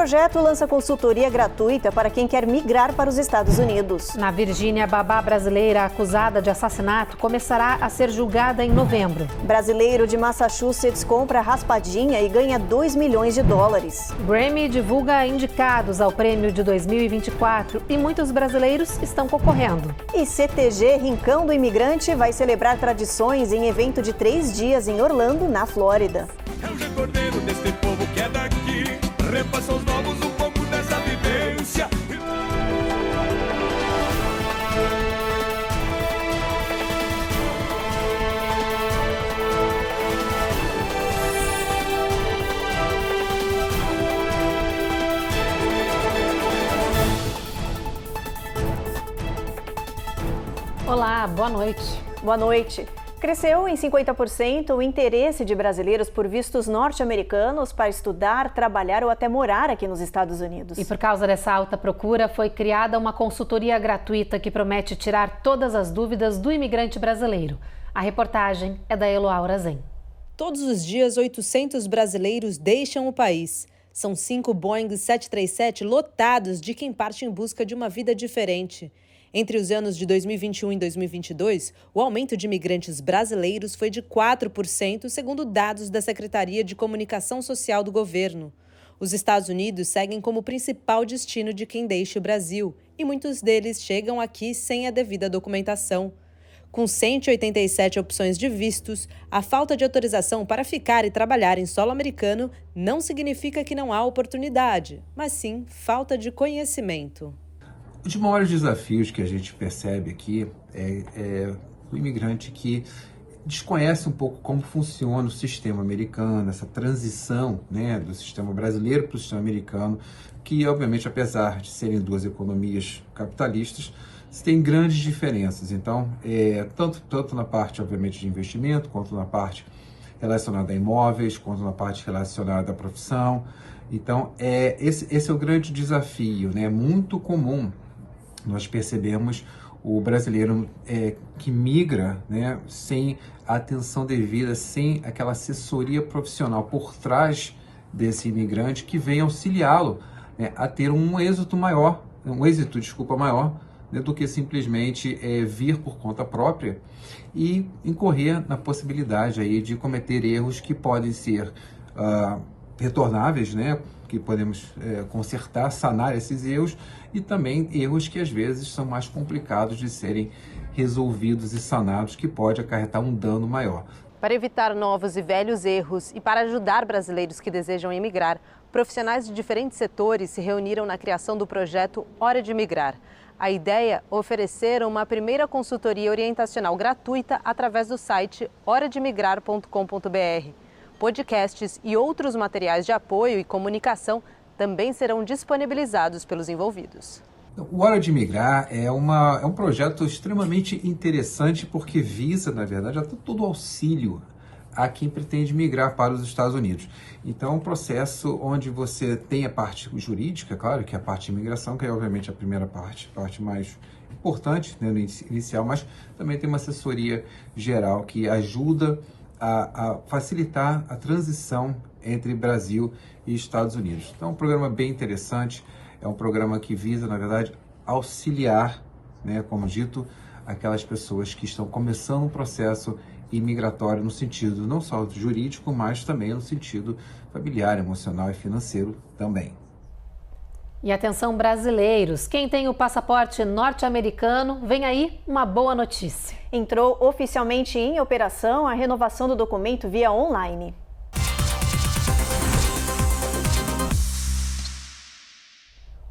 projeto lança consultoria gratuita para quem quer migrar para os Estados Unidos. Na Virgínia, babá brasileira acusada de assassinato começará a ser julgada em novembro. Brasileiro de Massachusetts compra raspadinha e ganha $2 milhões. Grammy divulga indicados ao prêmio de 2024 e muitos brasileiros estão concorrendo. E CTG Rincão do Imigrante vai celebrar tradições em evento de 3 dias em Orlando, na Flórida. É o recordeiro desse povo que é daqui, repassa aos novos um pouco dessa vivência. Olá, boa noite. Boa noite. Cresceu em 50% o interesse de brasileiros por vistos norte-americanos para estudar, trabalhar ou até morar aqui nos Estados Unidos. E por causa dessa alta procura, foi criada uma consultoria gratuita que promete tirar todas as dúvidas do imigrante brasileiro. A reportagem é da Eloá Zen. Todos os dias, 800 brasileiros deixam o país. São 5 Boeing 737 lotados de quem parte em busca de uma vida diferente. Entre os anos de 2021 e 2022, o aumento de imigrantes brasileiros foi de 4%, segundo dados da Secretaria de Comunicação Social do governo. Os Estados Unidos seguem como principal destino de quem deixa o Brasil, e muitos deles chegam aqui sem a devida documentação. Com 187 opções de vistos, a falta de autorização para ficar e trabalhar em solo americano não significa que não há oportunidade, mas sim falta de conhecimento. Um dos maiores desafios que a gente percebe aqui é o imigrante que desconhece um pouco como funciona o sistema americano, essa transição, né, do sistema brasileiro para o sistema americano, que obviamente, apesar de serem duas economias capitalistas, tem grandes diferenças. Então, tanto na parte, obviamente, de investimento, quanto na parte relacionada a imóveis, quanto na parte relacionada à profissão. Então, esse é o grande desafio, né? Muito comum nós percebemos o brasileiro que migra, né, sem a atenção devida, sem aquela assessoria profissional por trás desse imigrante que vem auxiliá-lo, né, a ter um êxito maior, né, do que simplesmente vir por conta própria e incorrer na possibilidade aí de cometer erros que podem ser retornáveis, né, que podemos consertar, sanar esses erros, e também erros que às vezes são mais complicados de serem resolvidos e sanados, que pode acarretar um dano maior. Para evitar novos e velhos erros e para ajudar brasileiros que desejam emigrar, profissionais de diferentes setores se reuniram na criação do projeto Hora de Migrar. A ideia é oferecer uma primeira consultoria orientacional gratuita através do site horademigrar.com.br. Podcasts e outros materiais de apoio e comunicação também serão disponibilizados pelos envolvidos. O Hora de Migrar é um projeto extremamente interessante porque visa, na verdade, todo o auxílio a quem pretende migrar para os Estados Unidos. Então, é um processo onde você tem a parte jurídica, claro, que é a parte de imigração, que é obviamente a primeira parte, a parte mais importante, né, no inicial, mas também tem uma assessoria geral que ajuda a facilitar a transição entre Brasil e Estados Unidos. Então, é um programa bem interessante, é um programa que visa, na verdade, auxiliar, né, como dito, aquelas pessoas que estão começando um processo imigratório no sentido não só jurídico, mas também no sentido familiar, emocional e financeiro também. E atenção, brasileiros, quem tem o passaporte norte-americano, vem aí uma boa notícia. Entrou oficialmente em operação a renovação do documento via online.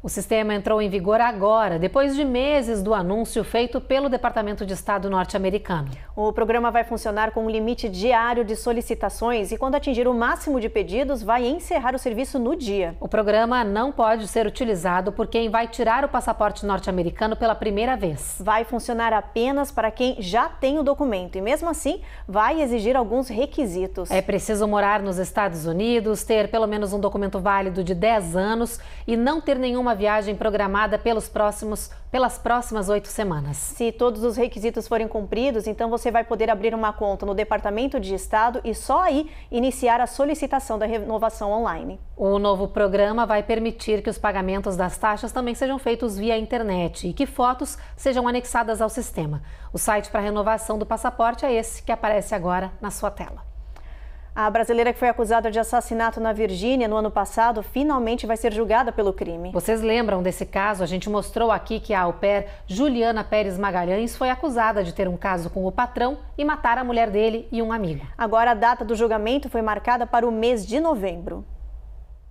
O sistema entrou em vigor agora, depois de meses do anúncio feito pelo Departamento de Estado norte-americano. O programa vai funcionar com um limite diário de solicitações e, quando atingir o máximo de pedidos, vai encerrar o serviço no dia. O programa não pode ser utilizado por quem vai tirar o passaporte norte-americano pela primeira vez. Vai funcionar apenas para quem já tem o documento e, mesmo assim, vai exigir alguns requisitos. É preciso morar nos Estados Unidos, ter pelo menos um documento válido de 10 anos e não ter nenhuma uma viagem programada pelas próximas 8 semanas. Se todos os requisitos forem cumpridos, então você vai poder abrir uma conta no Departamento de Estado e só aí iniciar a solicitação da renovação online. O novo programa vai permitir que os pagamentos das taxas também sejam feitos via internet e que fotos sejam anexadas ao sistema. O site para renovação do passaporte é esse que aparece agora na sua tela. A brasileira que foi acusada de assassinato na Virgínia no ano passado finalmente vai ser julgada pelo crime. Vocês lembram desse caso? A gente mostrou aqui que a au pair Juliana Pérez Magalhães foi acusada de ter um caso com o patrão e matar a mulher dele e um amigo. Agora a data do julgamento foi marcada para o mês de novembro.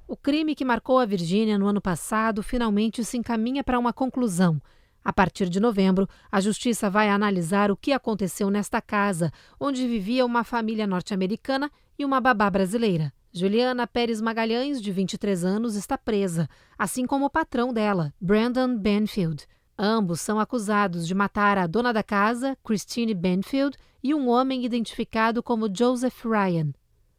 O crime que marcou a Virgínia no ano passado finalmente se encaminha para uma conclusão. A partir de novembro, a Justiça vai analisar o que aconteceu nesta casa, onde vivia uma família norte-americana e uma babá brasileira. Juliana Pérez Magalhães, de 23 anos, está presa, assim como o patrão dela, Brandon Benfield. Ambos são acusados de matar a dona da casa, Christine Benfield, e um homem identificado como Joseph Ryan.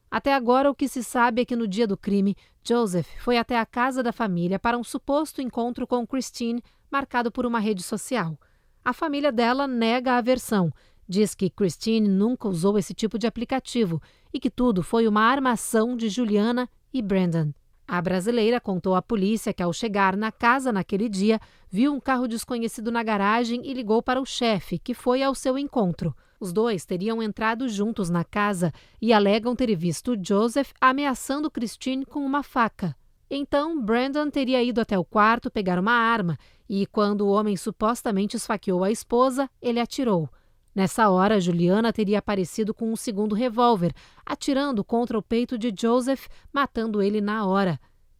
Até agora, o que se sabe é que no dia do crime, Joseph foi até a casa da família para um suposto encontro com Christine, marcado por uma rede social. A família dela nega a versão, diz que Christine nunca usou esse tipo de aplicativo e que tudo foi uma armação de Juliana e Brandon. A brasileira contou à polícia que, ao chegar na casa naquele dia, viu um carro desconhecido na garagem e ligou para o chefe, que foi ao seu encontro. Os dois teriam entrado juntos na casa e alegam ter visto Joseph ameaçando Christine com uma faca. Então, Brandon teria ido até o quarto pegar uma arma e, quando o homem supostamente esfaqueou a esposa, ele atirou. Nessa hora, Juliana teria aparecido com um segundo revólver, atirando contra o peito de Joseph, matando ele na hora.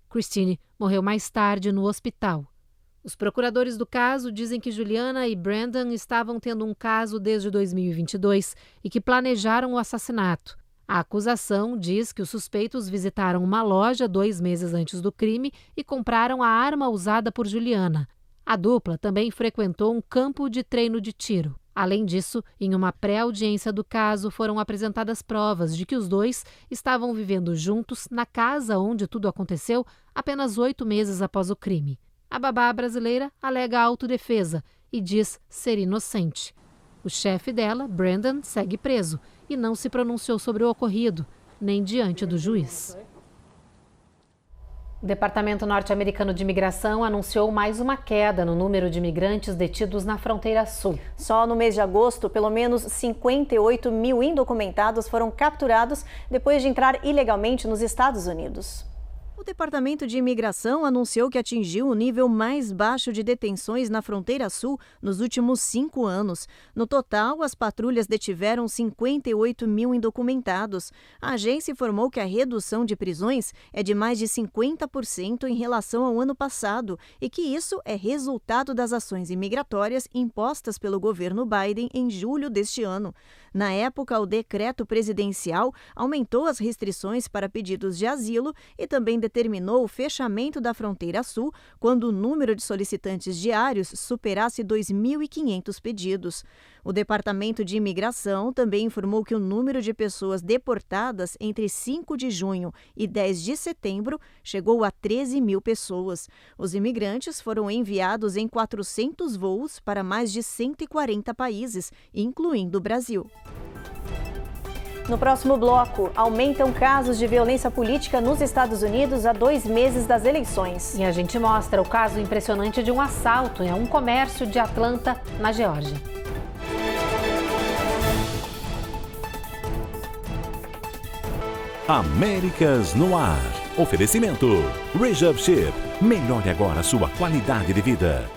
Christine morreu mais tarde no hospital. Os procuradores do caso dizem que Juliana e Brandon estavam tendo um caso desde 2022 e que planejaram o assassinato. A acusação diz que os suspeitos visitaram uma loja 2 meses antes do crime e compraram a arma usada por Juliana. A dupla também frequentou um campo de treino de tiro. Além disso, em uma pré-audiência do caso, foram apresentadas provas de que os dois estavam vivendo juntos na casa onde tudo aconteceu apenas 8 meses após o crime. A babá brasileira alega autodefesa e diz ser inocente. O chefe dela, Brandon, segue preso e não se pronunciou sobre o ocorrido, nem diante do juiz. O Departamento Norte-Americano de Imigração anunciou mais uma queda no número de imigrantes detidos na fronteira sul. Só no mês de agosto, pelo menos 58 mil indocumentados foram capturados depois de entrar ilegalmente nos Estados Unidos. O Departamento de Imigração anunciou que atingiu o nível mais baixo de detenções na fronteira sul nos últimos 5 anos. No total, as patrulhas detiveram 58 mil indocumentados. A agência informou que a redução de prisões é de mais de 50% em relação ao ano passado e que isso é resultado das ações imigratórias impostas pelo governo Biden em julho deste ano. Na época, o decreto presidencial aumentou as restrições para pedidos de asilo e também determinou o fechamento da fronteira sul quando o número de solicitantes diários superasse 2.500 pedidos. O Departamento de Imigração também informou que o número de pessoas deportadas entre 5 de junho e 10 de setembro chegou a 13 mil pessoas. Os imigrantes foram enviados em 400 voos para mais de 140 países, incluindo o Brasil. No próximo bloco, aumentam casos de violência política nos Estados Unidos a 2 meses das eleições. E a gente mostra o caso impressionante de um assalto em um comércio de Atlanta, na Geórgia. Américas no Ar. Oferecimento Rejab Ship. Melhore agora a sua qualidade de vida.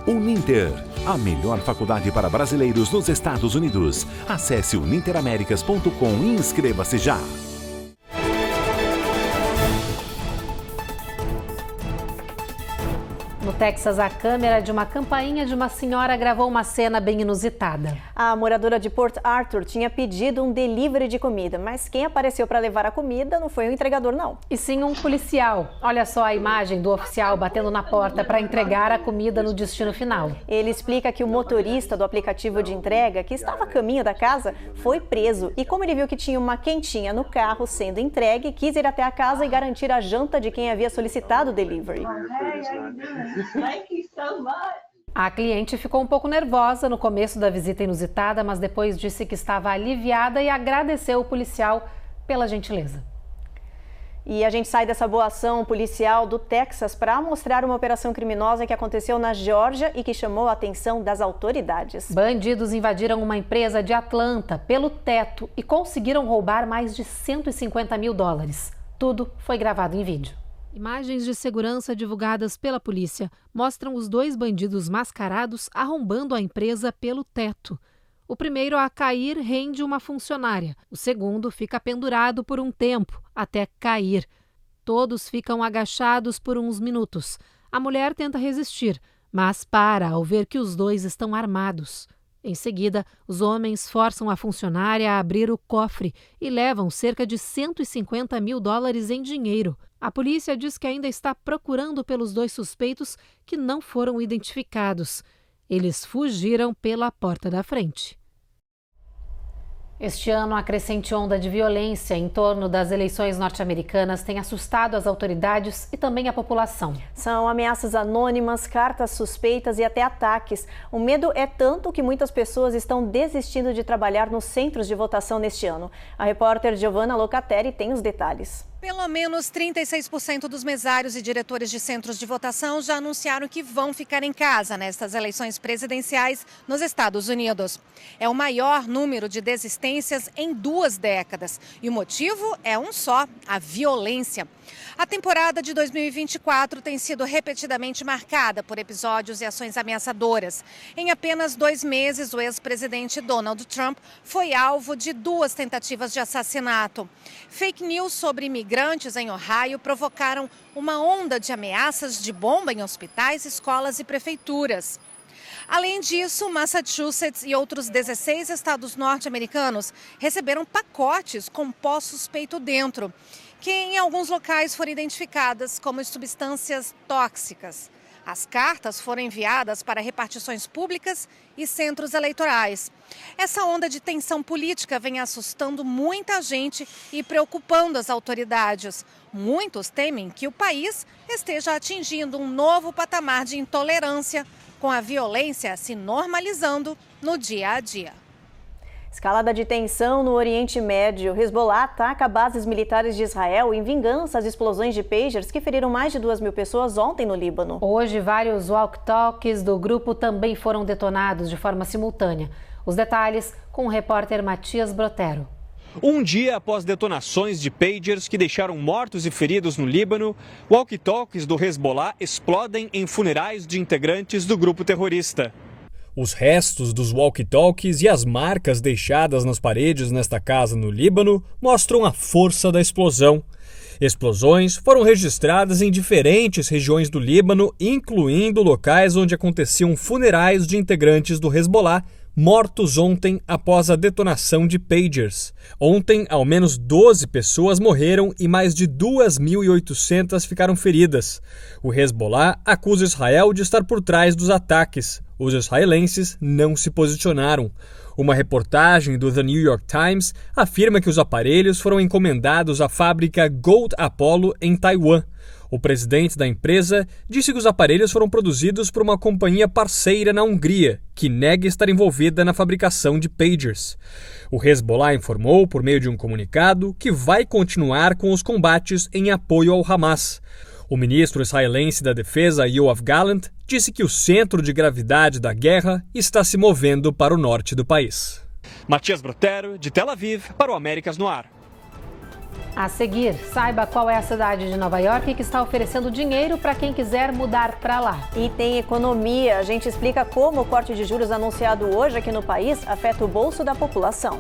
Uninter, a melhor faculdade para brasileiros nos Estados Unidos. Acesse uninteramericas.com e inscreva-se já. No Texas, a câmera de uma campainha de uma senhora gravou uma cena bem inusitada. A moradora de Port Arthur tinha pedido um delivery de comida, mas quem apareceu para levar a comida não foi o entregador, não. E sim um policial. Olha só a imagem do oficial batendo na porta para entregar a comida no destino final. Ele explica que o motorista do aplicativo de entrega, que estava a caminho da casa, foi preso. E como ele viu que tinha uma quentinha no carro sendo entregue, quis ir até a casa e garantir a janta de quem havia solicitado o delivery. Thank you so much. A cliente ficou um pouco nervosa no começo da visita inusitada, mas depois disse que estava aliviada e agradeceu o policial pela gentileza. E a gente sai dessa boa ação policial do Texas para mostrar uma operação criminosa que aconteceu na Geórgia e que chamou a atenção das autoridades. Bandidos invadiram uma empresa de Atlanta pelo teto e conseguiram roubar mais de 150 mil dólares. Tudo foi gravado em vídeo. Imagens de segurança divulgadas pela polícia mostram os dois bandidos mascarados arrombando a empresa pelo teto. O primeiro a cair rende uma funcionária. O segundo fica pendurado por um tempo, até cair. Todos ficam agachados por uns minutos. A mulher tenta resistir, mas para ao ver que os dois estão armados. Em seguida, os homens forçam a funcionária a abrir o cofre e levam cerca de 150 mil dólares em dinheiro. A polícia diz que ainda está procurando pelos dois suspeitos que não foram identificados. Eles fugiram pela porta da frente. Este ano, a crescente onda de violência em torno das eleições norte-americanas tem assustado as autoridades e também a população. São ameaças anônimas, cartas suspeitas e até ataques. O medo é tanto que muitas pessoas estão desistindo de trabalhar nos centros de votação neste ano. A repórter Giovanna Locatelli tem os detalhes. Pelo menos 36% dos mesários e diretores de centros de votação já anunciaram que vão ficar em casa nestas eleições presidenciais nos Estados Unidos. É o maior número de desistências em 2 décadas. E o motivo é um só: a violência. A temporada de 2024 tem sido repetidamente marcada por episódios e ações ameaçadoras. Em apenas 2 meses, o ex-presidente Donald Trump foi alvo de 2 tentativas de assassinato. Fake news sobre imigrantes em Ohio provocaram uma onda de ameaças de bomba em hospitais, escolas e prefeituras. Além disso, Massachusetts e outros 16 estados norte-americanos receberam pacotes com pó suspeito dentro, que em alguns locais foram identificadas como substâncias tóxicas. As cartas foram enviadas para repartições públicas e centros eleitorais. Essa onda de tensão política vem assustando muita gente e preocupando as autoridades. Muitos temem que o país esteja atingindo um novo patamar de intolerância, com a violência se normalizando no dia a dia. Escalada de tensão no Oriente Médio. Hezbollah ataca bases militares de Israel em vingança às explosões de pagers que feriram mais de 2.000 pessoas ontem no Líbano. Hoje, vários walkie-talkies do grupo também foram detonados de forma simultânea. Os detalhes com o repórter Matias Brotero. Um dia após detonações de pagers que deixaram mortos e feridos no Líbano, walkie-talkies do Hezbollah explodem em funerais de integrantes do grupo terrorista. Os restos dos walkie-talkies e as marcas deixadas nas paredes nesta casa no Líbano mostram a força da explosão. Explosões foram registradas em diferentes regiões do Líbano, incluindo locais onde aconteciam funerais de integrantes do Hezbollah, mortos ontem após a detonação de pagers. Ontem, ao menos 12 pessoas morreram e mais de 2.800 ficaram feridas. O Hezbollah acusa Israel de estar por trás dos ataques. Os israelenses não se posicionaram. Uma reportagem do The New York Times afirma que os aparelhos foram encomendados à fábrica Gold Apollo em Taiwan. O presidente da empresa disse que os aparelhos foram produzidos por uma companhia parceira na Hungria, que nega estar envolvida na fabricação de pagers. O Hezbollah informou, por meio de um comunicado, que vai continuar com os combates em apoio ao Hamas. O ministro israelense da Defesa, Yoav Gallant, disse que o centro de gravidade da guerra está se movendo para o norte do país. Matias Brotero, de Tel Aviv, para o Américas no Ar. A seguir, saiba qual é a cidade de Nova York que está oferecendo dinheiro para quem quiser mudar para lá. E tem economia. A gente explica como o corte de juros anunciado hoje aqui no país afeta o bolso da população.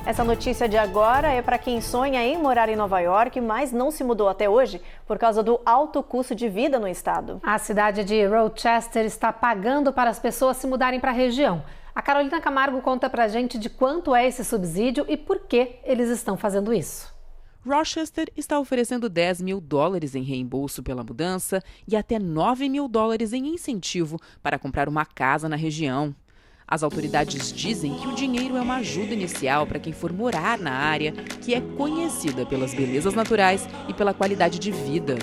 Essa notícia de agora é para quem sonha em morar em Nova York, mas não se mudou até hoje por causa do alto custo de vida no estado. A cidade de Rochester está pagando para as pessoas se mudarem para a região. A Carolina Camargo conta pra gente de quanto é esse subsídio e por que eles estão fazendo isso. Rochester está oferecendo $10 mil em reembolso pela mudança e até $9 mil em incentivo para comprar uma casa na região. As autoridades dizem que o dinheiro é uma ajuda inicial para quem for morar na área, que é conhecida pelas belezas naturais e pela qualidade de vida.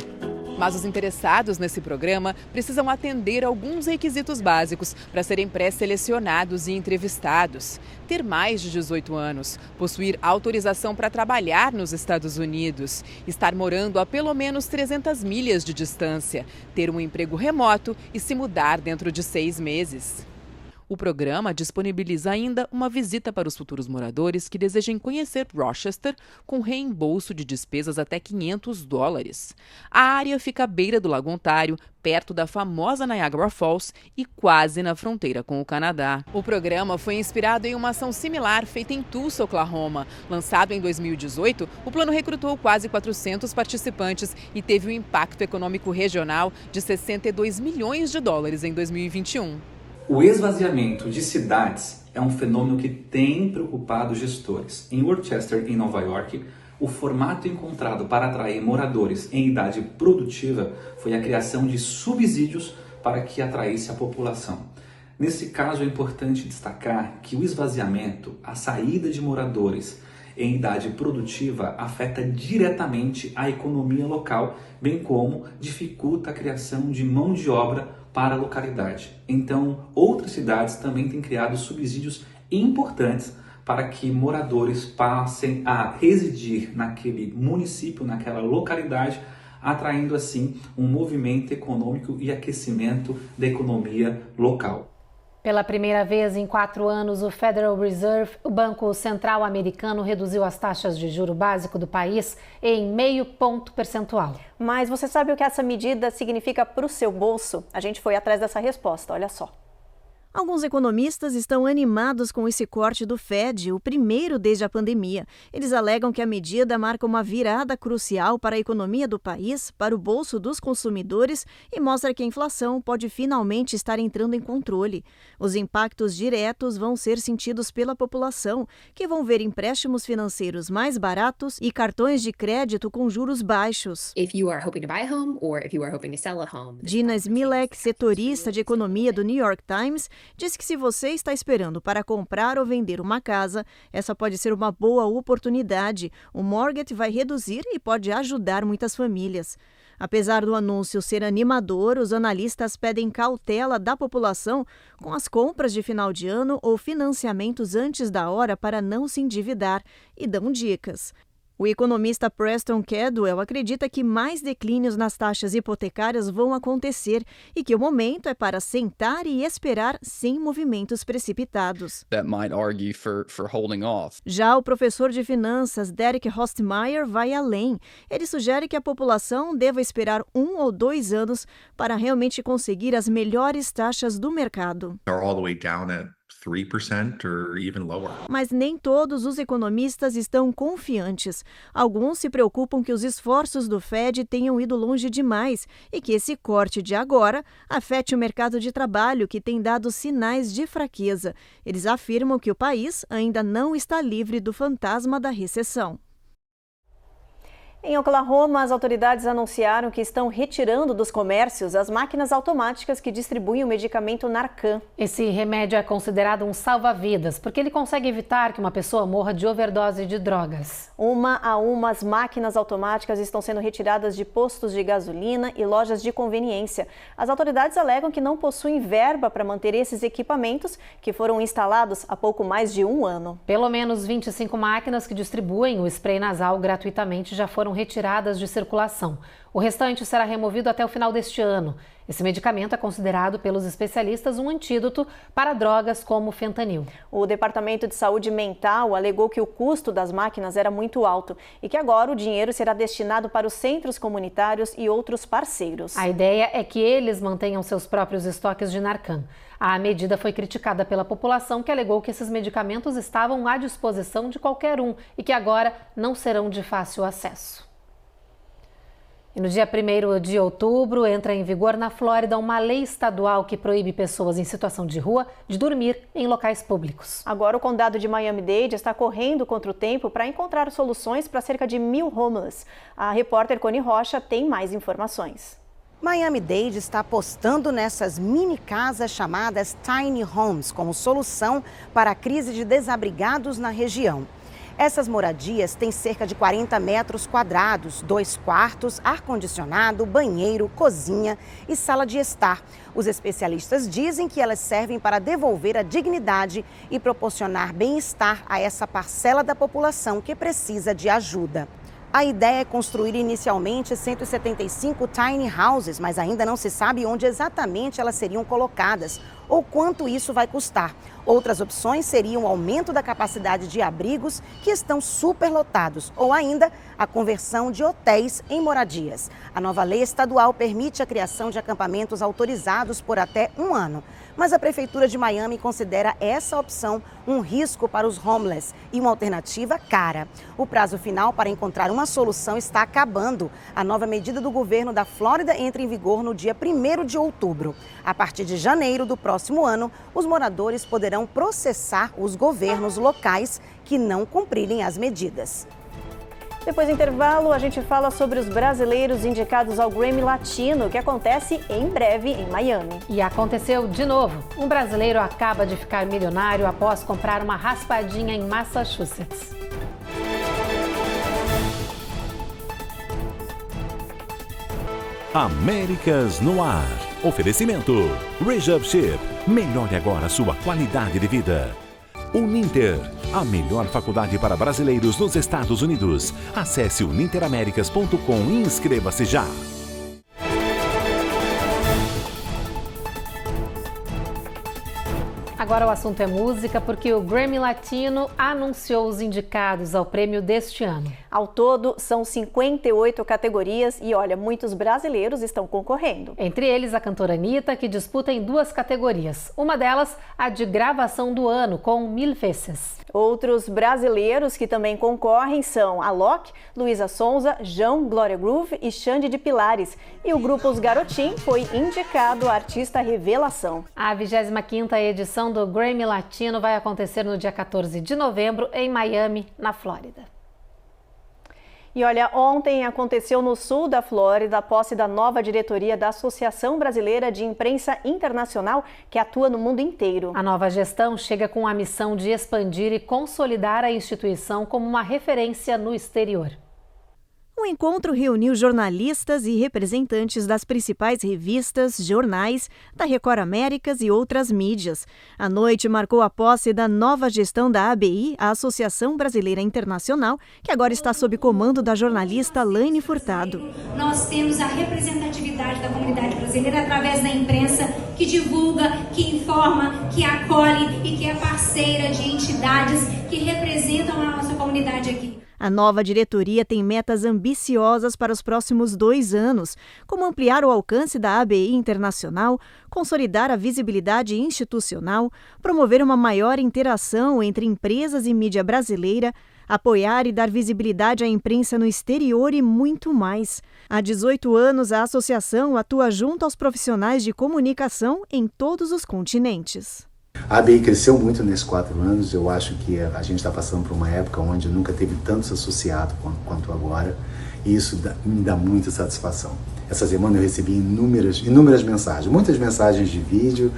Mas os interessados nesse programa precisam atender alguns requisitos básicos para serem pré-selecionados e entrevistados. Ter mais de 18 anos, possuir autorização para trabalhar nos Estados Unidos, estar morando a pelo menos 300 milhas de distância, ter um emprego remoto e se mudar dentro de 6 meses. O programa disponibiliza ainda uma visita para os futuros moradores que desejem conhecer Rochester com reembolso de despesas até $500. A área fica à beira do Lago Ontário, perto da famosa Niagara Falls e quase na fronteira com o Canadá. O programa foi inspirado em uma ação similar feita em Tulsa, Oklahoma. Lançado em 2018, o plano recrutou quase 400 participantes e teve um impacto econômico regional de $62 milhões em 2021. O esvaziamento de cidades é um fenômeno que tem preocupado gestores. Em Worcester, em Nova York, o formato encontrado para atrair moradores em idade produtiva foi a criação de subsídios para que atraísse a população. Nesse caso, é importante destacar que o esvaziamento, a saída de moradores em idade produtiva, afeta diretamente a economia local, bem como dificulta a criação de mão de obra para a localidade. Então, outras cidades também têm criado subsídios importantes para que moradores passem a residir naquele município, naquela localidade, atraindo assim um movimento econômico e aquecimento da economia local. Pela primeira vez em 4 anos, o Federal Reserve, o Banco Central americano, reduziu as taxas de juro básico do país em 0,5 ponto percentual. Mas você sabe o que essa medida significa para o seu bolso? A gente foi atrás dessa resposta, olha só. Alguns economistas estão animados com esse corte do Fed, o primeiro desde a pandemia. Eles alegam que a medida marca uma virada crucial para a economia do país, para o bolso dos consumidores e mostra que a inflação pode finalmente estar entrando em controle. Os impactos diretos vão ser sentidos pela população, que vão ver empréstimos financeiros mais baratos e cartões de crédito com juros baixos. Gina Smilek, setorista de economia do New York Times, diz que se você está esperando para comprar ou vender uma casa, essa pode ser uma boa oportunidade. O mortgage vai reduzir e pode ajudar muitas famílias. Apesar do anúncio ser animador, os analistas pedem cautela da população com as compras de final de ano ou financiamentos antes da hora para não se endividar e dão dicas. O economista Preston Cadwell acredita que mais declínios nas taxas hipotecárias vão acontecer e que o momento é para sentar e esperar sem movimentos precipitados. Já o professor de finanças Derek Hostmeyer vai além. Ele sugere que a população deva esperar 1 ou 2 anos para realmente conseguir as melhores taxas do mercado. Mas nem todos os economistas estão confiantes. Alguns se preocupam que os esforços do Fed tenham ido longe demais e que esse corte de agora afete o mercado de trabalho, que tem dado sinais de fraqueza. Eles afirmam que o país ainda não está livre do fantasma da recessão. Em Oklahoma, as autoridades anunciaram que estão retirando dos comércios as máquinas automáticas que distribuem o medicamento Narcan. Esse remédio é considerado um salva-vidas, porque ele consegue evitar que uma pessoa morra de overdose de drogas. Uma a uma, as máquinas automáticas estão sendo retiradas de postos de gasolina e lojas de conveniência. As autoridades alegam que não possuem verba para manter esses equipamentos, que foram instalados há pouco mais de 1 ano. Pelo menos 25 máquinas que distribuem o spray nasal gratuitamente já foram retiradas de circulação. O restante será removido até o final deste ano. Esse medicamento é considerado pelos especialistas um antídoto para drogas como fentanil. O Departamento de Saúde Mental alegou que o custo das máquinas era muito alto e que agora o dinheiro será destinado para os centros comunitários e outros parceiros. A ideia é que eles mantenham seus próprios estoques de Narcan. A medida foi criticada pela população, que alegou que esses medicamentos estavam à disposição de qualquer um e que agora não serão de fácil acesso. E no dia 1º de outubro, entra em vigor na Flórida uma lei estadual que proíbe pessoas em situação de rua de dormir em locais públicos. Agora o condado de Miami-Dade está correndo contra o tempo para encontrar soluções para cerca de 1.000 homeless. A repórter Coni Rocha tem mais informações. Miami-Dade está apostando nessas mini casas chamadas Tiny Homes como solução para a crise de desabrigados na região. Essas moradias têm cerca de 40 metros quadrados, 2 quartos, ar-condicionado, banheiro, cozinha e sala de estar. Os especialistas dizem que elas servem para devolver a dignidade e proporcionar bem-estar a essa parcela da população que precisa de ajuda. A ideia é construir inicialmente 175 tiny houses, mas ainda não se sabe onde exatamente elas seriam colocadas ou quanto isso vai custar. Outras opções seriam o aumento da capacidade de abrigos que estão superlotados ou ainda a conversão de hotéis em moradias. A nova lei estadual permite a criação de acampamentos autorizados por até 1 ano. Mas a Prefeitura de Miami considera essa opção um risco para os homeless e uma alternativa cara. O prazo final para encontrar uma solução está acabando. A nova medida do governo da Flórida entra em vigor no dia 1º de outubro. A partir de janeiro do próximo ano, os moradores poderão processar os governos locais que não cumprirem as medidas. Depois do intervalo, a gente fala sobre os brasileiros indicados ao Grammy Latino, que acontece em breve em Miami. E aconteceu de novo. Um brasileiro acaba de ficar milionário após comprar uma raspadinha em Massachusetts. Américas no Ar. Oferecimento. Rejab Ship. Melhore agora a sua qualidade de vida. Uninter. A melhor faculdade para brasileiros nos Estados Unidos. Acesse uninteraméricas.com e inscreva-se já. Agora o assunto é música, porque o Grammy Latino anunciou os indicados ao prêmio deste ano. Ao todo, são 58 categorias e, olha, muitos brasileiros estão concorrendo. Entre eles, a cantora Anitta, que disputa em 2 categorias. Uma delas, a de gravação do ano, com 1000 Veces. Outros brasileiros que também concorrem são Alok, Luísa Sonza, João, Glória Groove e Xande de Pilares. E o grupo Os Garotim foi indicado a artista revelação. A 25ª edição do Grammy Latino vai acontecer no dia 14 de novembro em Miami, na Flórida. E olha, ontem aconteceu no sul da Flórida a posse da nova diretoria da Associação Brasileira de Imprensa Internacional, que atua no mundo inteiro. A nova gestão chega com a missão de expandir e consolidar a instituição como uma referência no exterior. O encontro reuniu jornalistas e representantes das principais revistas, jornais, da Record Américas e outras mídias. A noite marcou a posse da nova gestão da ABI, a Associação Brasileira Internacional, que agora está sob comando da jornalista Laine Furtado. Nós temos a representatividade da comunidade brasileira através da imprensa que divulga, que informa, que acolhe e que é parceira de entidades que representam a nossa comunidade aqui. A nova diretoria tem metas ambiciosas para os próximos 2 anos, como ampliar o alcance da ABI internacional, consolidar a visibilidade institucional, promover uma maior interação entre empresas e mídia brasileira, apoiar e dar visibilidade à imprensa no exterior e muito mais. Há 18 anos, a associação atua junto aos profissionais de comunicação em todos os continentes. A ABI cresceu muito nesses 4 anos. Eu acho que a gente está passando por uma época onde nunca teve tantos associados quanto agora, e isso me dá muita satisfação. Essa semana eu recebi inúmeras mensagens, muitas mensagens de vídeo,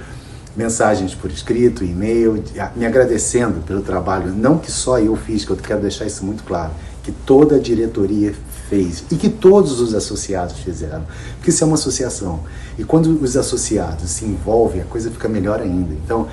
mensagens por escrito, e-mail, me agradecendo pelo trabalho, não que só eu fiz, que eu quero deixar isso muito claro, que toda a diretoria fez e que todos os associados fizeram, porque isso é uma associação, e quando os associados se envolvem, a coisa fica melhor ainda. Então,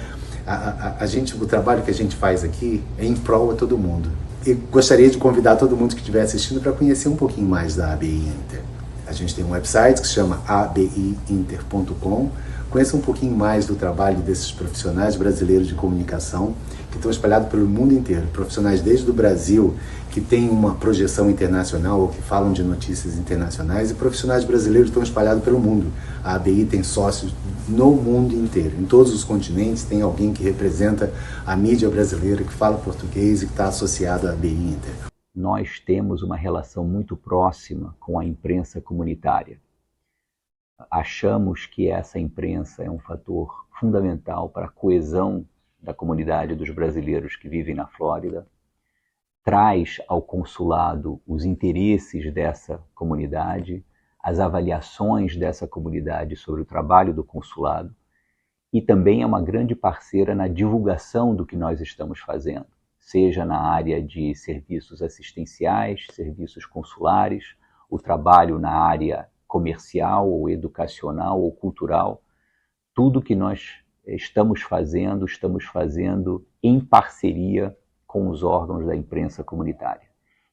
o trabalho que a gente faz aqui é em prol a todo mundo. E gostaria de convidar todo mundo que estiver assistindo para conhecer um pouquinho mais da ABI Inter. A gente tem um website que se chama abiinter.com. Conheça um pouquinho mais do trabalho desses profissionais brasileiros de comunicação que estão espalhados pelo mundo inteiro. Profissionais desde o Brasil, que têm uma projeção internacional ou que falam de notícias internacionais, e profissionais brasileiros que estão espalhados pelo mundo. A ABI tem sócios no mundo inteiro. Em todos os continentes tem alguém que representa a mídia brasileira, que fala português e que está associado à ABI Inter. Nós temos uma relação muito próxima com a imprensa comunitária. Achamos que essa imprensa é um fator fundamental para a coesão da comunidade dos brasileiros que vivem na Flórida, traz ao consulado os interesses dessa comunidade, as avaliações dessa comunidade sobre o trabalho do consulado e também é uma grande parceira na divulgação do que nós estamos fazendo, seja na área de serviços assistenciais, serviços consulares, o trabalho na área comercial ou educacional ou cultural. Tudo que nós estamos fazendo em parceria com os órgãos da imprensa comunitária.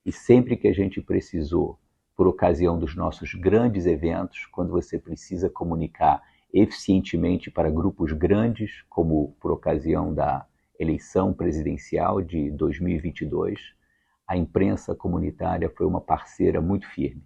E sempre que a gente precisou, por ocasião dos nossos grandes eventos, quando você precisa comunicar eficientemente para grupos grandes, como por ocasião da eleição presidencial de 2022, a imprensa comunitária foi uma parceira muito firme.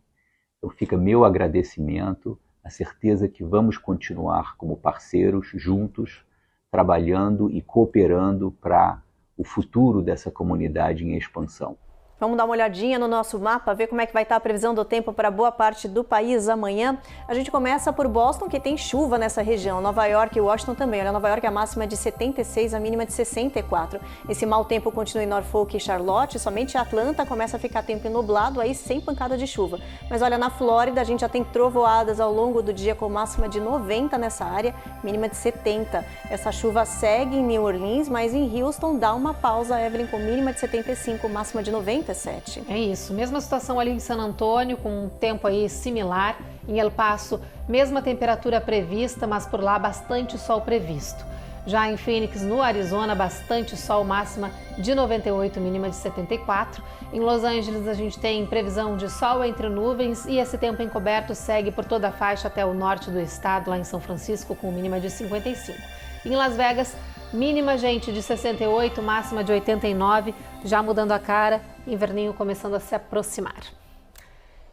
Então fica meu agradecimento, a certeza que vamos continuar como parceiros, juntos, trabalhando e cooperando para o futuro dessa comunidade em expansão. Vamos dar uma olhadinha no nosso mapa, ver como é que vai estar a previsão do tempo para boa parte do país amanhã. A gente começa por Boston, que tem chuva nessa região. Nova York e Washington também. Olha, Nova York a máxima é de 76, a mínima de 64. Esse mau tempo continua em Norfolk e Charlotte. Somente Atlanta começa a ficar tempo nublado, aí sem pancada de chuva. Mas olha, na Flórida a gente já tem trovoadas ao longo do dia com máxima de 90 nessa área, mínima de 70. Essa chuva segue em New Orleans, mas em Houston dá uma pausa, Evelyn, com mínima de 75, máxima de 90. É isso, mesma situação ali em San Antônio, com um tempo aí similar. Em El Paso, mesma temperatura prevista, mas por lá bastante sol previsto. Já em Phoenix, no Arizona, bastante sol, máxima de 98, mínima de 74. Em Los Angeles, a gente tem previsão de sol entre nuvens e esse tempo encoberto segue por toda a faixa até o norte do estado, lá em São Francisco, com mínima de 55. Em Las Vegas, mínima, gente, de 68, máxima de 89, já mudando a cara, inverninho começando a se aproximar.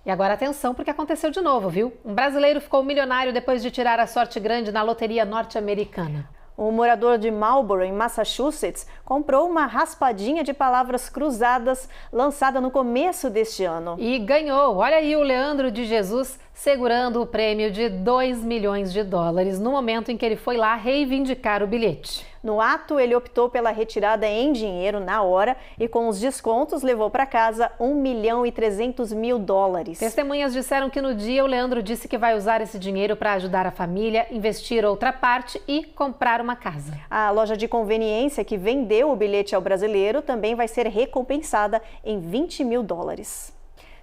E agora atenção, porque aconteceu de novo, viu? Um brasileiro ficou milionário depois de tirar a sorte grande na loteria norte-americana. Um morador de Marlborough, em Massachusetts, comprou uma raspadinha de palavras cruzadas lançada no começo deste ano. E ganhou! Olha aí o Leandro de Jesus segurando o prêmio de $2 milhões no momento em que ele foi lá reivindicar o bilhete. No ato, ele optou pela retirada em dinheiro na hora e com os descontos levou para casa $1.300.000. Testemunhas disseram que no dia o Leandro disse que vai usar esse dinheiro para ajudar a família, investir outra parte e comprar uma casa. A loja de conveniência que vendeu o bilhete ao brasileiro também vai ser recompensada em $20 mil.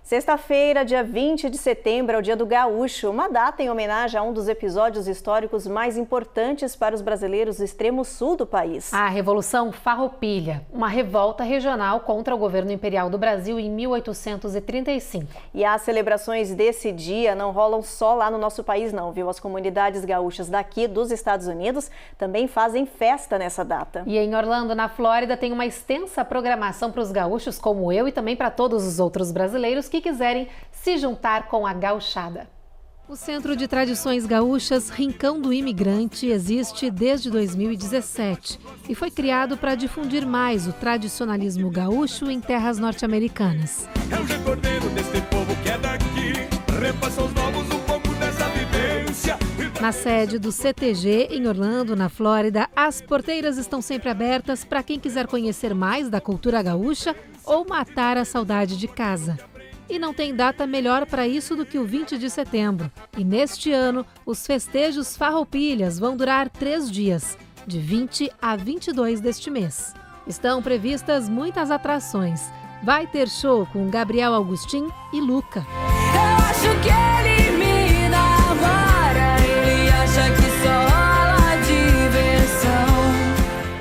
Sexta-feira, dia 20 de setembro, é o Dia do Gaúcho, uma data em homenagem a um dos episódios históricos mais importantes para os brasileiros do extremo sul do país. A Revolução Farroupilha, uma revolta regional contra o governo imperial do Brasil em 1835. E as celebrações desse dia não rolam só lá no nosso país não, viu? As comunidades gaúchas daqui dos Estados Unidos também fazem festa nessa data. E em Orlando, na Flórida, tem uma extensa programação para os gaúchos como eu e também para todos os outros brasileiros que quiserem se juntar com a gauchada. O Centro de Tradições Gaúchas Rincão do Imigrante existe desde 2017 e foi criado para difundir mais o tradicionalismo gaúcho em terras norte-americanas. É o recordeiro deste povo que é daqui, repassa aos novos um pouco dessa vivência. Na sede do CTG, em Orlando, na Flórida, as porteiras estão sempre abertas para quem quiser conhecer mais da cultura gaúcha ou matar a saudade de casa. E não tem data melhor para isso do que o 20 de setembro. E neste ano, os festejos Farroupilhas vão durar 3 dias, de 20 a 22 deste mês. Estão previstas muitas atrações. Vai ter show com Gabriel Augustin e Luca. Eu acho que ele me namora, ele acha que só rola diversão.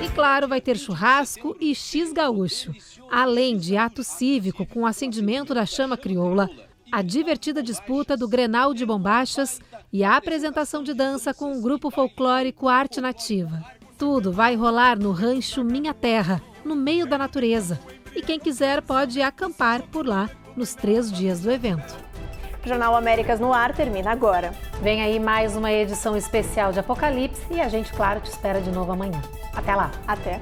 E claro, vai ter churrasco e X gaúcho. Além de ato cívico com o acendimento da chama crioula, a divertida disputa do Grenal de Bombachas e a apresentação de dança com o grupo folclórico Arte Nativa. Tudo vai rolar no rancho Minha Terra, no meio da natureza. E quem quiser pode acampar por lá nos 3 dias do evento. O Jornal Américas no Ar termina agora. Vem aí mais uma edição especial de Apocalipse e a gente, claro, te espera de novo amanhã. Até lá. Até.